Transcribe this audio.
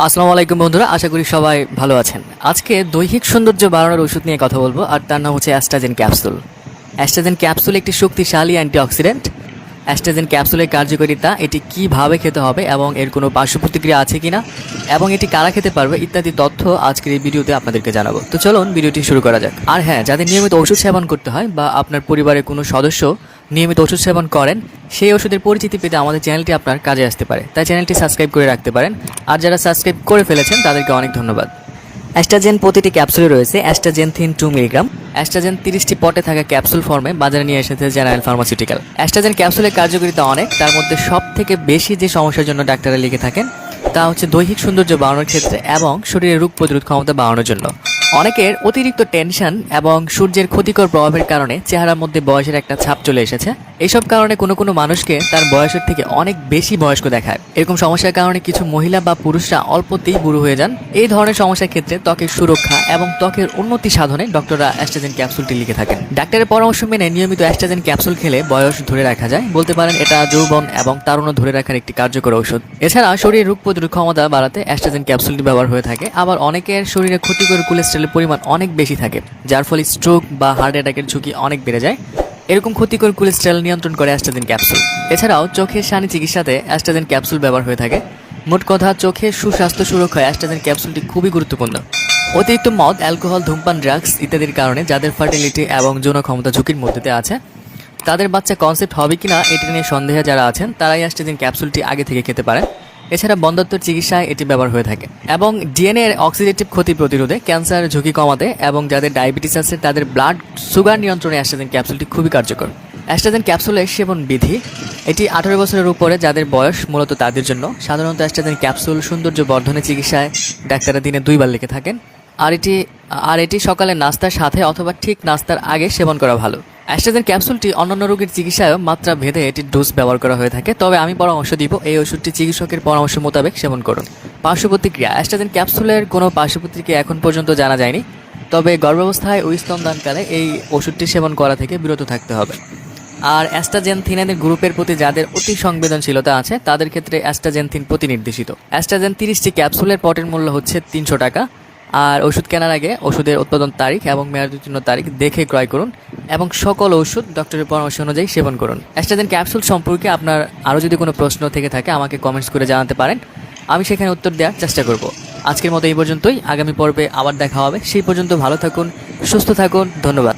আসসালামু আলাইকুম বন্ধুরা, আশা করি সবাই ভালো আছেন। আজকে দৈহিক সৌন্দর্য বাড়ানোর ওষুধ নিয়ে কথা বলবো, আর তার নাম হচ্ছে অ্যাস্ট্রাজেন ক্যাপসুল। অ্যাস্ট্রাজেন ক্যাপসুল একটি শক্তিশালী অ্যান্টিঅক্সিডেন্ট। অ্যাস্ট্রাজেন ক্যাপসুলের কার্যকারিতা, এটি কিভাবে খেতে হবে এবং এর কোনো পার্শ্ব প্রতিক্রিয়া আছে কিনা এবং এটি কারা খেতে পারবে ইত্যাদি তথ্য আজকের এই ভিডিওতে আপনাদেরকে জানাবো। তো চলুন ভিডিওটি শুরু করা যাক। আর হ্যাঁ, যাদের নিয়মিত ওষুধ সেবন করতে হয় বা আপনার পরিবারের কোনো সদস্য নিয়মিত ওষুধ সেবন করেন, সেই ওষুধের পরিচিতি পেতে আমাদের চ্যানেলটি আপনার কাজে আসতে পারে, তাই চ্যানেলটি সাবস্ক্রাইব করে রাখতে পারেন। আর যারা সাবস্ক্রাইব করে ফেলেছেন তাদেরকে অনেক ধন্যবাদ। অ্যাস্ট্রাজেন প্রতিটি ক্যাপসুলে রয়েছে অ্যাস্ট্রাজেনথিন 2 মিলিগ্রাম। অ্যাস্ট্রাজেন 30টি পটে থাকা ক্যাপসুল ফর্মে বাজারে নিয়ে এসেছে জেনারেল ফার্মাসিউটিক্যাল। অ্যাস্ট্রাজেন ক্যাপসুলের কার্যকারিতা অনেক, তার মধ্যে সব থেকে বেশি যে সমস্যার জন্য ডাক্তাররা লিখে থাকেন তা হচ্ছে দৈহিক সৌন্দর্য বাড়ানোর ক্ষেত্রে এবং শরীরের রোগ প্রতিরোধ ক্ষমতা বাড়ানোর জন্য। অনেকের অতিরিক্ত টেনশন এবং সূর্যের ক্ষতিকর প্রভাবের কারণে চেহারার মধ্যে বয়সের একটা ছাপ চলে এসেছে। এইসব কারণে কোনো কোনো মানুষকে তার বয়সের থেকে অনেক বেশি বয়স্ক দেখায়। এরকম সমস্যার কারণে কিছু মহিলা বা পুরুষরা অল্পতেই বুড়ো হয়ে যান। এই ধরনের সমস্যার ক্ষেত্রে ত্বকের সুরক্ষা এবং ত্বকের উন্নতি সাধনে ডক্টররা অ্যাস্ট্রাজেন ক্যাপসুলটি লিখে থাকেন। ডাক্তারের পরামর্শ মেনে নিয়মিত অ্যাস্ট্রাজেন ক্যাপসুল খেলে বয়স ধরে রাখা যায়। বলতে পারেন এটা যৌবন এবং তারুণ্য ধরে রাখার একটি কার্যকর ঔষধ। এছাড়া শরীরের রোগ প্রতিরোধ ক্ষমতা বাড়াতে অ্যাস্ট্রাজেন ক্যাপসুলটি ব্যবহার হয়ে থাকে। আবার অনেকের শরীরে ক্ষতিকর কোলেস্টেরলের পরিমাণ অনেক বেশি থাকে, যার ফলে স্ট্রোক বা হার্ট অ্যাটাকের ঝুঁকি অনেক বেড়ে যায়। এরকম ক্ষতিকর কোলেস্টেরল নিয়ন্ত্রণ করে অ্যাস্ট্রাজেন ক্যাপসুল। এছাড়াও চোখের সানি চিকিৎসাতে অ্যাস্ট্রাজেন ক্যাপসুল ব্যবহার হয়ে থাকে। মোট কথা, চোখের সুস্বাস্থ্য সুরক্ষায় অ্যাস্ট্রাজেন ক্যাপসুলটি খুবই গুরুত্বপূর্ণ। অতিরিক্ত মদ, অ্যালকোহল, ধূমপান, ড্রাগস ইত্যাদির কারণে যাদের ফার্টিলিটি এবং যৌন ক্ষমতা ঝুঁকির মধ্যে আছে, তাদের বাচ্চা কনসেপ্ট হবে কিনা এটি নিয়ে সন্দেহে যারা আছেন, তারাই অ্যাস্ট্রাজেন ক্যাপসুলটি আগে থেকে খেতে পারেন। এছাড়া বন্ধ্যাত্বর চিকিৎসায় এটি ব্যবহার হয়ে থাকে এবং ডিএনএ এর অক্সিডেটিভ ক্ষতি প্রতিরোধে, ক্যান্সার ঝুঁকি কমাতে এবং যাদের ডায়াবেটিস আছে তাদের ব্লাড সুগার নিয়ন্ত্রণে অ্যাস্ট্রাজেন ক্যাপসুলটি খুবই কার্যকর। অ্যাস্ট্রাজেন ক্যাপসুলের সেবন বিধি, এটি 18 বছরের উপরে যাদের বয়স, মূলত তাদের জন্য। সাধারণত অ্যাস্ট্রাজেন ক্যাপসুল সৌন্দর্য বর্ধনের চিকিৎসায় ডাক্তাররা দিনে 2 বার লিখে থাকেন। আর এটি সকালে নাস্তার সাথে অথবা ঠিক নাস্তার আগে সেবন করা ভালো। অ্যাস্ট্রাজেন ক্যাপসুলটি অন্যান্য রোগের চিকিৎসায়ও মাত্রা ভেদে এটির ডোজ ব্যবহার করা হয়ে থাকে, তবে আমি পরামর্শ দিব এই ওষুধটি চিকিৎসকের পরামর্শ মোতাবেক সেবন করুন। পার্শ্ব প্রতিক্রিয়া, অ্যাস্ট্রাজেন ক্যাপসুলের কোনো পার্শ্ব প্রতিক্রিয়া এখন পর্যন্ত জানা যায়নি, তবে গর্ভাবস্থায় ও স্তনদানকালে এই ওষুধটি সেবন করা থেকে বিরত থাকতে হবে। আর অ্যাস্ট্রাজেনথিনের গ্রুপের প্রতি যাদের অতি সংবেদনশীলতা আছে তাদের ক্ষেত্রে অ্যাস্ট্রাজেনথিন প্রতিনির্দেশিত। অ্যাস্ট্রাজেন 30টি ক্যাপসুলের পটের মূল্য হচ্ছে 300 টাকা। আর ওষুধ কেনার আগে ওষুধের উৎপাদন তারিখ এবং মেয়াদোত্তীর্ণ তারিখ দেখে ক্রয় করুন এবং সকল ওষুধ ডক্টরের পরামর্শ অনুযায়ী সেবন করুন। অ্যাস্ট্রাজেন ক্যাপসুল সম্পর্কে আপনার আরও যদি কোনো প্রশ্ন থেকে থাকে আমাকে কমেন্টস করে জানাতে পারেন, আমি সেখানে উত্তর দেওয়ার চেষ্টা করব। আজকের মতো এই পর্যন্তই, আগামী পর্বে আবার দেখা হবে। সেই পর্যন্ত ভালো থাকুন, সুস্থ থাকুন, ধন্যবাদ।